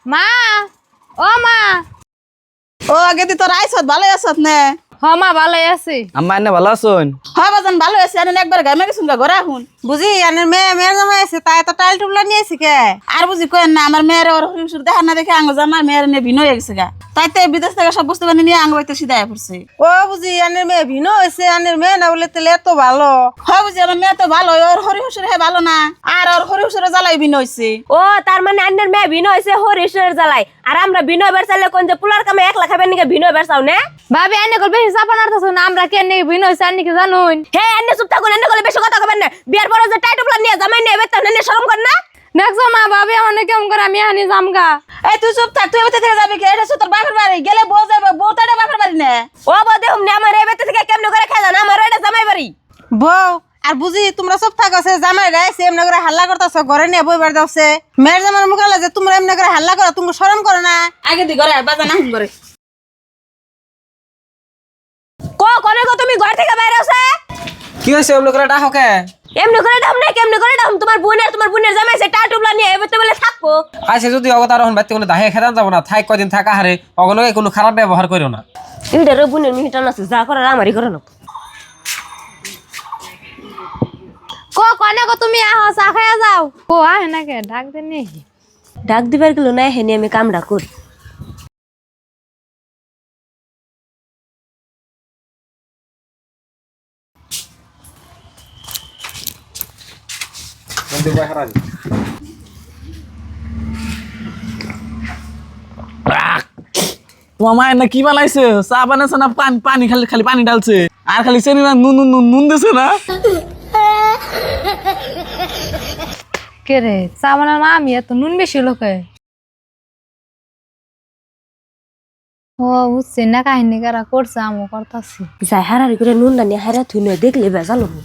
মা ও মা ও আগে দি তোর আইছত ভালো আছত নে হ মা ভালোই আছি। আম্মা এনে ভালো আছেন? হয় বাজান ভালো আছে আনে একবার গামে গেছুন গা ঘরে আহুন বুঝি আনের মেয়ের জামাই আছে তাই তো টাইল টুবলা নিয়ে এসে কে আর বুঝি কইন না আমার মেয়ের ওর হরিশুর দেখা না দেখে আঙ্গ জামার মেয়ের নিয়ে ভিন্ন হয়ে গেছে গা তাইতে বিদেশ থেকে সব বস্তু বানিয়ে নিয়ে আঙ্গ হইতে সিধায় পড়ছে। ও বুঝি আনের মেয়ে ভিন্ন হয়েছে আনের মেয়ে না বলে তেলে এত ভালো হয় বুঝি আমার মেয়ে তো ভালো ওর হরিশুর হে ভালো না আর ওর হরিশুরের জ্বালাই ভিন্ন হইছে। ও তার মানে আন্নের মেয়ে ভিন্ন হয়েছে হরিশ্বরের জ্বালাই আর আমরা ভিন্ন বেরসাইলে কোন যে পুলার কামে একলা খাবেন নাকি ভিন্ন বেরসাও না ভাবি এনে কল বেশি চাপা নাড়তাছ না আমরা কেন ভিন্ন হইছে আর কি জানুন। হে আন্নে চুপ থাকুন আন্নে কলে বেশি কথা কবেন না বিয়ার পরে যে টাইট প্লান নিয়ে জামাই নিয়ে বেতন এনে শরম কর না দেখছো মা ভাবি আমার কেমন করে আমি আনি জামগা। এই তুই চুপ থাক তুই এবার থেকে যাবি কে এটা তোর বাপের বাড়ি গেলে বউ যাবে বউ তাড়ে বাপের বাড়ি না ও বদে হুমনে আমার এই বেতে থেকে কেমনে করে খায় না আমার এটা জামাই বাড়ি বউ আর বুঝি তোমরা সব থাকছে জামাই গাইছে এমনি করে হাল্লা করতেছো ঘরে নিয়ে বইবার যাচ্ছে মেয়ের জামার মুখালে যে তোমরা এমনি করে হাল্লা করো তুমি শরম করো না আগে দি ঘরে বাজান আহুন করে কোনে গো তুমি ঘর থেকে বাইরে আসে কি হয়েছে এমনি করে ডাকো কে? এমনি করে দাম না কেমনে করে দাম তোমার বোনের জামাই সে টাইট প্লান নিয়ে এবেতে বলে থাকবো আইসে যদি অগতার হন বাইতে কোনো দাহে খেদান যাব না থাক কয়দিন থাকা হারে অগলকে কোনো খারাপ ব্যবহার করো না। এইটারে বোনের মিহিটান আছে যা করার আমারই করে না কনে গো তুমি আহ চা খাইয়া যাও। ও আহে না কে ডাক দেন নি ডাক দিবার গেল না হেনি আমি কামড়া করি তোমার মায়ের না কি বানাইছে চা বানাইছে না পানি খালি খালি পানি ঢালছে আর খালি চেনি না নুন নুন নুন দিছে না। কে রে চা বানার মা আমি এত নুন বেশি লোকে। ও বুঝছি না কাহিনী কারা করছে আমও করতাছি যাই হারারি করে নুন দানি হারা থুই নয় দেখলে বেজাল হবো